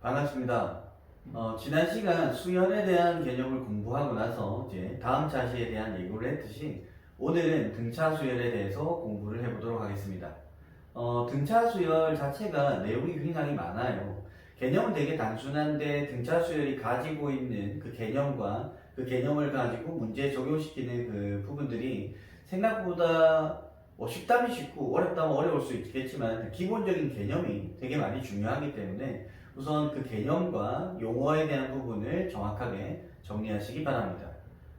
반갑습니다. 지난 시간 수열에 대한 개념을 공부하고 나서 이제 다음 차시에 대한 예고를 했듯이 오늘은 등차 수열에 대해서 공부를 해보도록 하겠습니다. 등차 수열 자체가 내용이 굉장히 많아요. 개념은 되게 단순한데 등차 수열이 가지고 있는 그 개념과 그 개념을 가지고 문제에 적용시키는 그 부분들이 생각보다 쉽다면 쉽고 어렵다면 어려울 수 있겠지만 그 기본적인 개념이 되게 많이 중요하기 때문에 우선 그 개념과 용어에 대한 부분을 정확하게 정리하시기 바랍니다.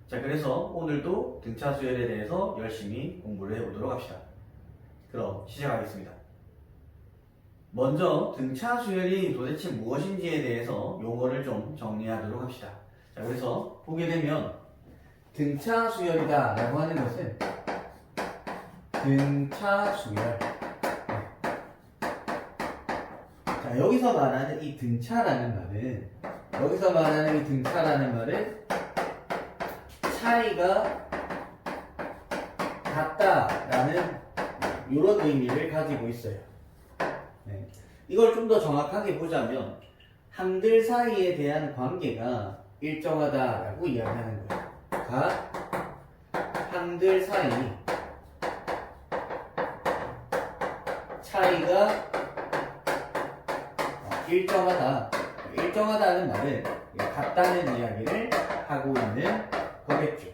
자, 그래서 오늘도 등차 수열에 대해서 열심히 공부를 해보도록 합시다. 그럼 시작하겠습니다. 먼저 등차 수열이 도대체 무엇인지에 대해서 용어를 좀 정리하도록 합시다. 자, 그래서 보게 되면 등차 수열이다 라고 하는 것은 등차 수열. 자, 여기서 말하는 이 등차라는 말은 차이가 같다라는 이런 의미를 가지고 있어요. 네. 이걸 좀 더 정확하게 보자면 항들 사이에 대한 관계가 일정하다라고 이야기하는 거예요. 항들 사이 차이가 일정하다는 말은 같다는 이야기를 하고 있는 거겠죠.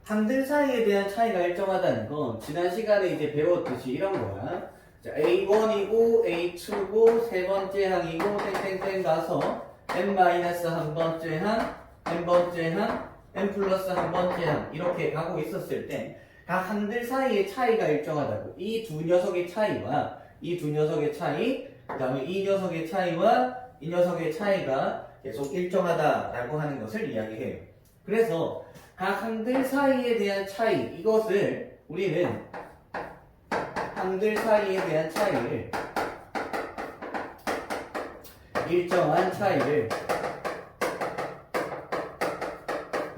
항들 사이에 대한 차이가 일정하다는 건 지난 시간에 이제 배웠듯이 이런 거야. 자, A1이고 A2고 세 번째 항이고 땡땡땡 가서 n-한 번째 항, n번째 항, n 플러스 한 번째 항 이렇게 가고 있었을 때 각 항들 사이의 차이가 일정하다고. 이 두 녀석의 차이와 이 두 녀석의 차이, 그 다음에 이 녀석의 차이와 이 녀석의 차이가 계속 일정하다라고 하는 것을 이야기해요. 그래서 각 항들 사이에 대한 차이, 이것을 우리는 항들 사이에 대한 차이를 일정한 차이를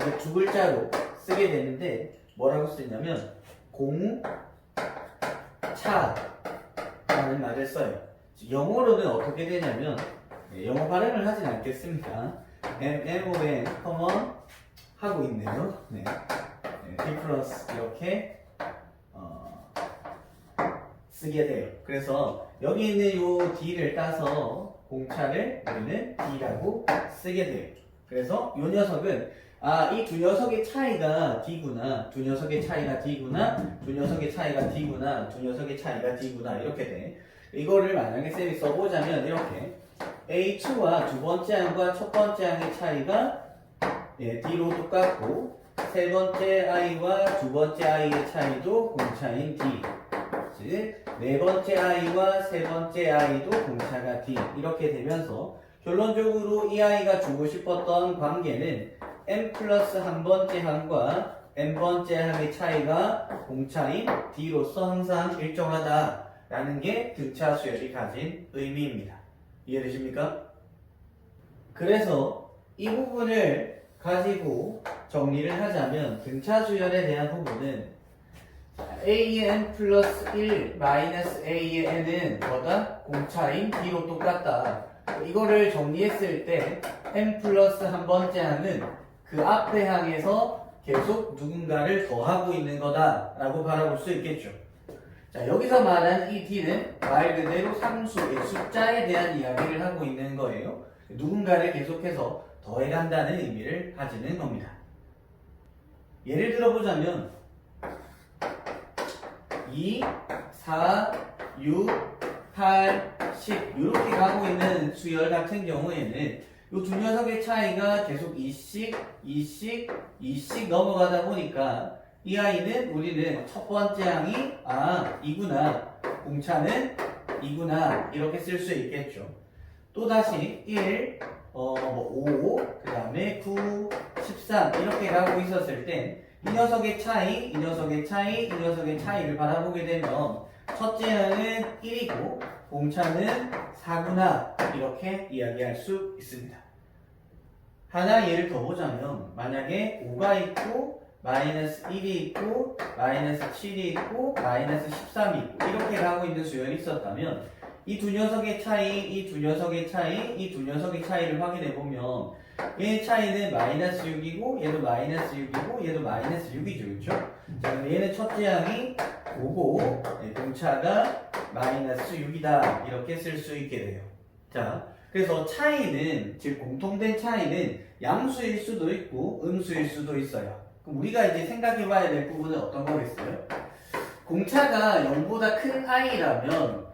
이제 두 글자로 쓰게 되는데 뭐라고 쓰냐면 공차라는 말을 써요. 영어로는 어떻게 되냐면 영어 발음을 하진 않겠습니다. MON common 하고 있네요. 네. difference 이렇게 쓰게 돼요. 그래서 여기 있는 요 D를 따서 공차를 우리는 D라고 쓰게 돼요. 그래서 요 녀석은 이 두 녀석의 차이가 D구나, 두 녀석의 차이가 D구나, 두 녀석의 차이가 D구나, 두 녀석의 차이가 D구나 이렇게 돼. 이거를 만약에 쌤이 써보자면 이렇게 A2와 두 번째 항과 첫 번째 항의 차이가 D로 똑같고 세 번째 I와 두 번째 I의 차이도 공차인 D, 즉 네 번째 I와 세 번째 I도 공차가 D 이렇게 되면서 결론적으로 이 I가 주고 싶었던 관계는 n 플러스 한 번째 항과 n 번째 항의 차이가 공차인 D로서 항상 일정하다라는 게 등차 수열이 가진 의미입니다. 이해되십니까? 그래서 이 부분을 가지고 정리를 하자면 등차 수열에 대한 부분은 A의 n 플러스 1 마이너스 A의 n은 뭐다? 공차인 D로 똑같다. 이거를 정리했을 때 n 플러스 한 번째 항은 그 앞에 항에서 계속 누군가를 더하고 있는 거다라고 바라볼 수 있겠죠. 자, 여기서 말하는 이 D는 말 그대로 상수의 숫자에 대한 이야기를 하고 있는 거예요. 누군가를 계속해서 더해간다는 의미를 가지는 겁니다. 예를 들어보자면 2, 4, 6, 8, 10 이렇게 가고 있는 수열 같은 경우에는 이 두 녀석의 차이가 계속 2씩 넘어가다 보니까 이 아이는 우리는 첫 번째 항이 이구나, 공차는 이구나 이렇게 쓸 수 있겠죠. 또다시 1, 5, 그 다음에 9, 13 이렇게 가고 있었을 때 이 녀석의 차이, 이 녀석의 차이, 이 녀석의 차이를 바라보게 되면 첫째 항은 1이고 공차는 4구나 이렇게 이야기할 수 있습니다. 하나 예를 더 보자면 만약에 5가 있고 마이너스 1이 있고 마이너스 7이 있고 마이너스 13이 있고 이렇게 가고 있는 수열이 있었다면 이 두 녀석의 차이, 이 두 녀석의 차이, 이 두 녀석의 차이를 확인해 보면 얘의 차이는 마이너스 6이고 얘도 마이너스 6이고 얘도 마이너스 6이죠. 그렇죠? 자, 그럼 얘는 첫째 항이 5고 공차가 마이너스 6이다. 이렇게 쓸 수 있게 돼요. 자, 그래서 차이는, 즉 공통된 차이는 양수일 수도 있고 음수일 수도 있어요. 그럼 우리가 이제 생각해 봐야 될 부분은 어떤 거겠어요? 공차가 0보다 큰 i라면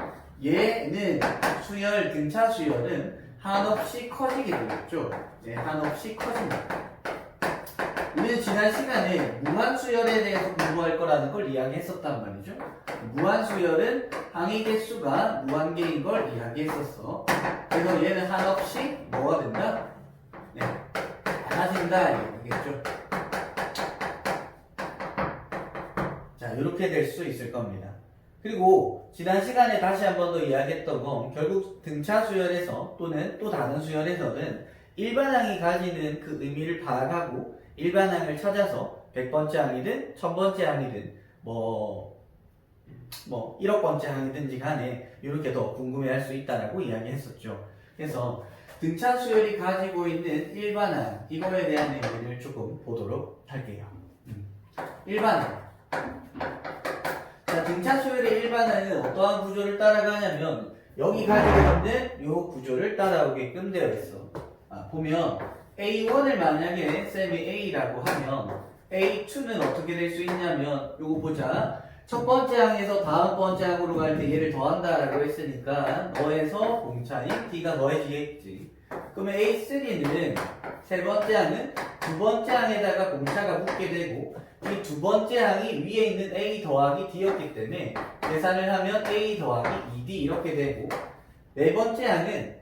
얘는 수열, 등차 수열은 한없이 커지게 되겠죠. 네, 한없이 커집니다. 우리는 지난 시간에 무한수열에 대해서 공부할 거라는 걸 이야기했었단 말이죠. 무한수열은 항의 개수가 무한개인 걸 이야기했었어. 그래서 얘는 한없이 뭐가 된다? 네, 많아진다 이거겠죠. 자, 이렇게 될 수 있을 겁니다. 그리고 지난 시간에 다시 한 번 더 이야기했던 건 결국 등차 수열에서 또는 또 다른 수열에서는 일반항이 가지는 그 의미를 파악하고 일반항을 찾아서 100번째 항이든 1000번째 항이든 뭐 1억 번째 항이든지 간에 이렇게 더 궁금해할 수 있다라고 이야기했었죠. 그래서 등차 수열이 가지고 있는 일반항 이거에 대한 얘기를 조금 보도록 할게요. 일반항. 자, 등차 수열의 일반항은 어떠한 구조를 따라가냐면 여기 가지고 있는 이 구조를 따라오게끔 되어 있어. 보면 A1을 만약에 쌤이 A라고 하면 A2는 어떻게 될 수 있냐면 요거 보자. 첫 번째 항에서 다음 번째 항으로 갈 때 얘를 더한다라고 했으니까 너에서 공차인 D가 더해지겠지. 그러면 A3는 세 번째 항은 두 번째 항에다가 공차가 붙게 되고 이 두 번째 항이 위에 있는 A 더하기 D였기 때문에 계산을 하면 A 더하기 2D 이렇게 되고 네 번째 항은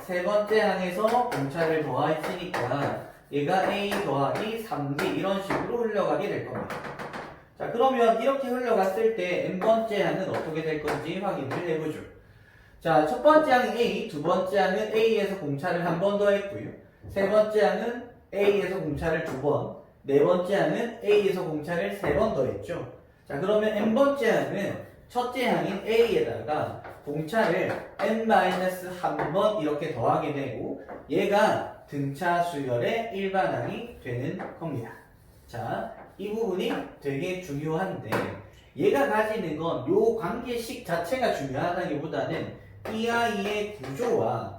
세 번째 항에서 공차를 더했으니까 얘가 A 더하기 3D 이런 식으로 흘러가게 될 겁니다. 자, 그러면 이렇게 흘러갔을 때 n번째 항은 어떻게 될 건지 확인을 해보죠. 자, 첫 번째 항이 A, 두 번째 항은 A에서 공차를 한 번 더 했고요. 세 번째 항은 A에서 공차를 두 번, 네 번째 항은 A에서 공차를 세 번 더 했죠. 자, 그러면 n번째 항은 첫째 항인 A에다가 공차를 n-1번 이렇게 더하게 되고 얘가 등차 수열의 일반항이 되는 겁니다. 자, 이 부분이 되게 중요한데 얘가 가지는 건 요 관계식 자체가 중요하다기보다는 이 아이의 구조와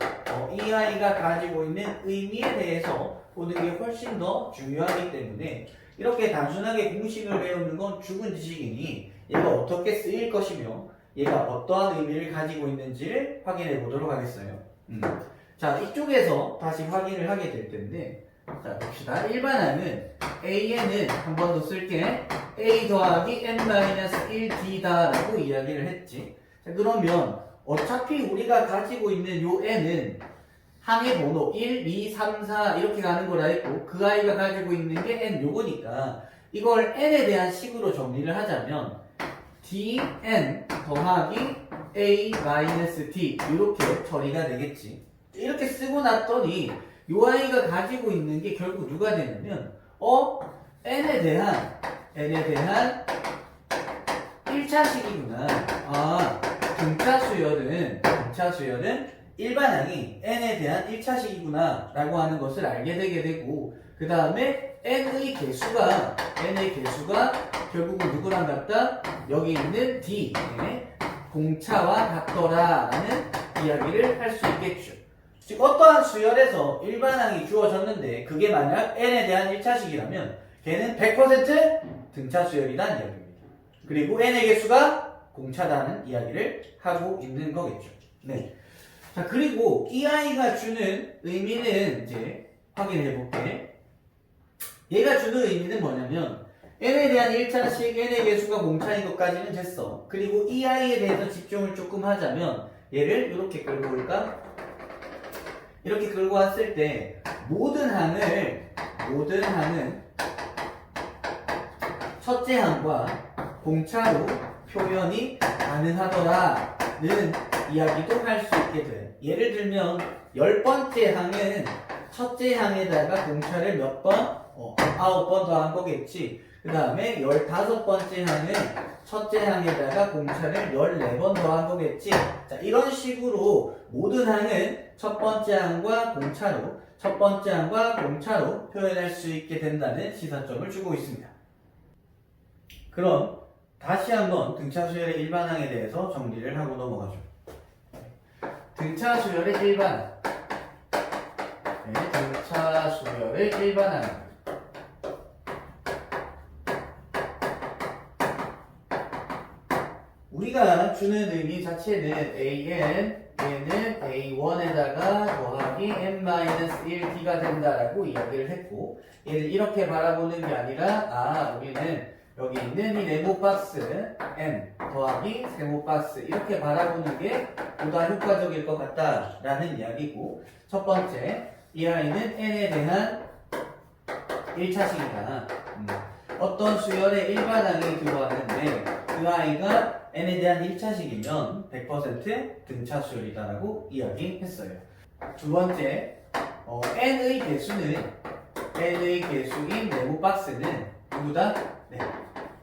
이 아이가 가지고 있는 의미에 대해서 보는 게 훨씬 더 중요하기 때문에 이렇게 단순하게 공식을 배우는 건 죽은 지식이니 얘가 어떻게 쓰일 것이며 얘가 어떠한 의미를 가지고 있는지를 확인해 보도록 하겠어요. 자, 이쪽에서 다시 확인을 하게 될 텐데 자, 봅시다. 일반항은 AN은 한 번 더 쓸게. A 더하기 n-1D다 라고 이야기를 했지. 자, 그러면 어차피 우리가 가지고 있는 요 n은 항의 번호 1, 2, 3, 4 이렇게 가는 거라 했고 그 아이가 가지고 있는 게 n 요거니까 이걸 n에 대한 식으로 정리를 하자면 dn 더하기 a-d 이렇게 처리가 되겠지. 이렇게 쓰고 났더니 요 아이가 가지고 있는 게 결국 누가 되냐면 n에 대한 1차식이구나. 등차 수열은 일반항이 n에 대한 1차식이구나 라고 하는 것을 알게 되게 되고 그 다음에 n의 개수가 결국은 누구랑 같다? 여기 있는 D의 공차와 같더라 라는 이야기를 할 수 있겠죠. 즉 어떠한 수열에서 일반항이 주어졌는데 그게 만약 n에 대한 1차식이라면 걔는 100% 등차 수열이라는 이야기입니다. 그리고 n의 개수가 공차다는 이야기를 하고 있는 거겠죠. 네. 자, 그리고 이 아이가 주는 의미는 이제 확인해 볼게. 얘가 주는 의미는 뭐냐면 n에 대한 1차식, n의 개수가 공차인 것까지는 됐어. 그리고 이 아이에 대해서 집중을 조금 하자면 얘를 이렇게 끌고 올까? 이렇게 끌고 왔을 때 모든 항은 첫째 항과 공차로 표현이 가능하더라는 이야기도 할 수 있게 돼. 예를 들면 10번째 항은 첫째 항에다가 공차를 몇 번? 9번 더한 거겠지. 그 다음에 15번째 항은 첫째 항에다가 공차를 14번 더한 거겠지. 자, 이런 식으로 모든 항은 첫 번째 항과 공차로, 첫 번째 항과 공차로 표현할 수 있게 된다는 시사점을 주고 있습니다. 그럼 다시 한번 등차 수열의 일반항에 대해서 정리를 하고 넘어가죠. 등차 수열의 일반항. 네, 등차 수열의 일반항. 우리가 주는 의미 자체는 AN, 얘는 A1에다가 더하기 N-1D가 된다라고 이야기를 했고, 얘를 이렇게 바라보는 게 아니라, 우리는 여기 있는 이 네모 박스 N 더하기 세모 박스 이렇게 바라보는 게 보다 효과적일 것 같다라는 이야기고, 첫 번째, 이 아이는 N에 대한 1차식이다. 어떤 수열의 일반항이 들어왔는데 그 아이가 n에 대한 1차식이면 100% 등차 수열이다라고 이야기했어요. 두 번째, n의 개수인 네모 박스는 누구다? 네,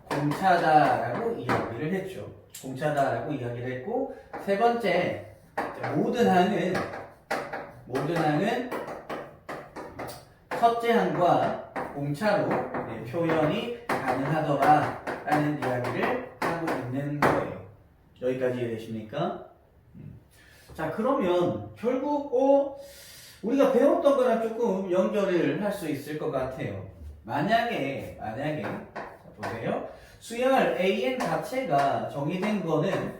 공차다라고 이야기를 했죠. 공차다라고 이야기를 했고, 세 번째, 모든 항은 첫째 항과 공차로 표현이 가능하더라라는 이야기를 하고 있는 거예요. 여기까지 이해되십니까? 자, 그러면 결국 우리가 배웠던 거랑 조금 연결을 할 수 있을 것 같아요. 만약에 자, 보세요. 수열 AN 자체가 정의된 거는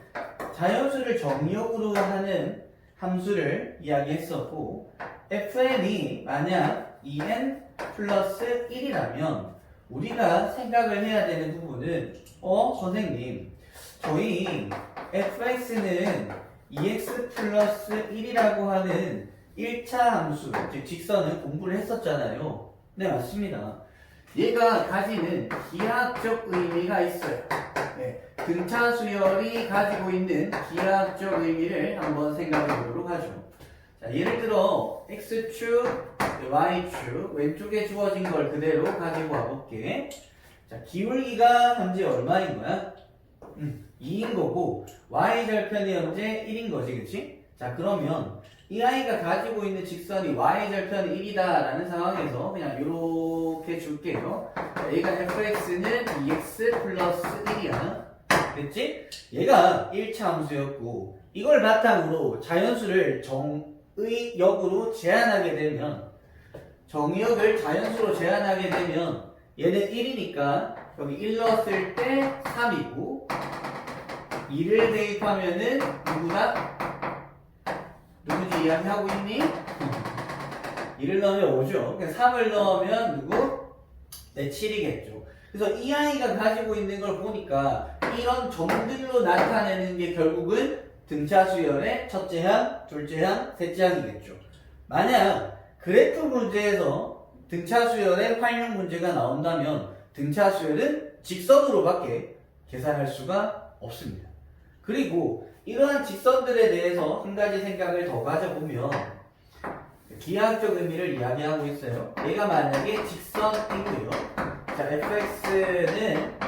자연수를 정의역으로 하는 함수를 이야기했었고, fn이 만약 2n 플러스 1이라면 우리가 생각을 해야 되는 부분은 선생님, 저희 fx는 2x 플러스 1이라고 하는 1차 함수, 즉 직선을 공부를 했었잖아요. 네, 맞습니다. 얘가 가지는 기하학적 의미가 있어요. 네, 등차 수열이 가지고 있는 기하학적 의미를 한번 생각해 보도록 하죠. 자, 예를 들어 x축, y축 왼쪽에 주어진 걸 그대로 가지고 와볼게. 자, 기울기가 현재 얼마인 거야? 2인 거고 y절편이 현재 1인 거지, 그치? 자, 그러면 이 아이가 가지고 있는 직선이 y절편이 1이다 라는 상황에서 그냥 이렇게 줄게요. 자, 얘가 fx는 2x 플러스 1이야. 됐지? 얘가 1차 함수였고, 이걸 바탕으로 자연수를 정의역으로 제한하게 되면, 정의역을 자연수로 제한하게 되면 얘는 1이니까 여기 1 넣었을 때 3이고, 2를 대입하면은 누구다? 누구지 이야기하고 있니? 2를 넣으면 5죠. 3을 넣으면 누구? 네, 7이겠죠. 그래서 이 아이가 가지고 있는 걸 보니까 이런 점들로 나타내는 게 결국은 등차 수열의 첫째 항, 둘째 항, 셋째 항이겠죠. 만약 그래프 문제에서 등차 수열의 활용 문제가 나온다면 등차 수열은 직선으로밖에 계산할 수가 없습니다. 그리고 이러한 직선들에 대해서 한 가지 생각을 더 가져보면 기하학적 의미를 이야기하고 있어요. 얘가 만약에 직선이고요. 자, fx는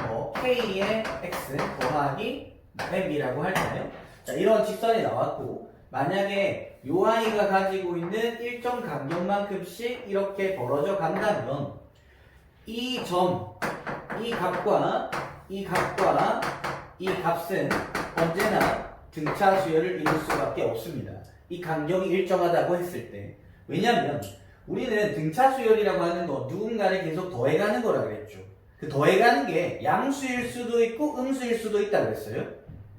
k의 x 더하기 m이라고 할까요? 자, 이런 직선이 나왔고, 만약에 요 아이가 가지고 있는 일정 간격만큼씩 이렇게 벌어져 간다면 이 점, 이 값과 이 값은 언제나 등차 수열을 이룰 수밖에 없습니다. 이 간격이 일정하다고 했을 때. 왜냐면 우리는 등차 수열이라고 하는 거 누군가를 계속 더해가는 거라 그랬죠. 그 더해가는 게 양수일 수도 있고 음수일 수도 있다고 했어요.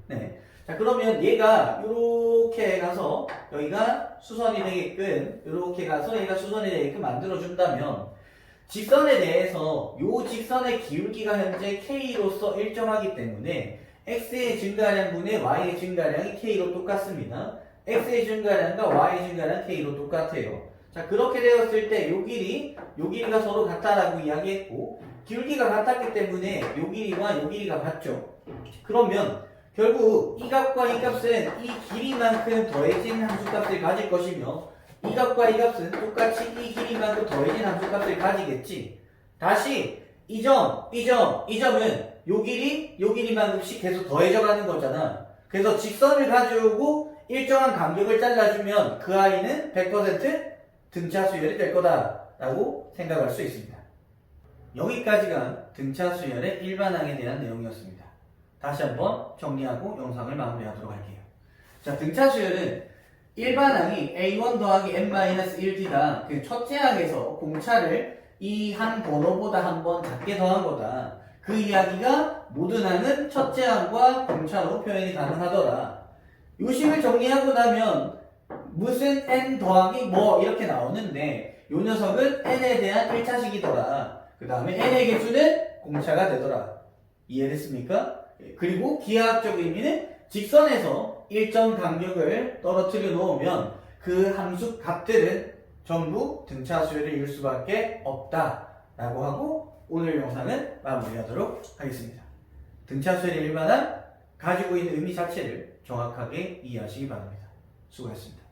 네. 자, 그러면 얘가 이렇게 가서 여기가 수선이 되게끔, 이렇게 가서 얘가 수선이 되게끔 만들어준다면 직선에 대해서 요 직선의 기울기가 현재 k로서 일정하기 때문에 x의 증가량분의 y의 증가량이 k로 똑같습니다. x의 증가량과 y의 증가량 k로 똑같아요. 자, 그렇게 되었을 때 요 길이가 서로 같다라고 이야기했고, 기울기가 같았기 때문에 요 길이와 요 길이가 같죠. 그러면 결국 이 값과 이 값은 이 길이만큼 더해진 함수값을 가질 것이며, 이 값과 이 값은 똑같이 이 길이만큼 더해진 함수값을 가지겠지. 다시 이 점은 요 길이만큼씩 계속 더해져 가는 거잖아. 그래서 직선을 가져오고 일정한 간격을 잘라주면 그 아이는 100% 등차 수열이 될 거다라고 생각할 수 있습니다. 여기까지가 등차 수열의 일반항에 대한 내용이었습니다. 다시 한번 정리하고 영상을 마무리하도록 할게요. 자, 등차 수열은 일반항이 A1 더하기 n-1d가 그 첫째 항에서 공차를 이 항 번호보다 한 번 작게 더한 거다. 그 이야기가 모든 항은 첫째 항과 공차로 표현이 가능하더라. 요 식을 정리하고 나면 무슨 n 더하기 뭐 이렇게 나오는데 요 녀석은 n에 대한 1차식이더라. 그 다음에 n의 개수는 공차가 되더라. 이해됐습니까? 그리고 기하학적 의미는 직선에서 일정 간격을 떨어뜨려 놓으면 그 함수 값들은 전부 등차 수열을 이룰 수밖에 없다 라고 하고 오늘 영상은 마무리하도록 하겠습니다. 등차 수열의 일반항 가지고 있는 의미 자체를 정확하게 이해하시기 바랍니다. 수고하셨습니다.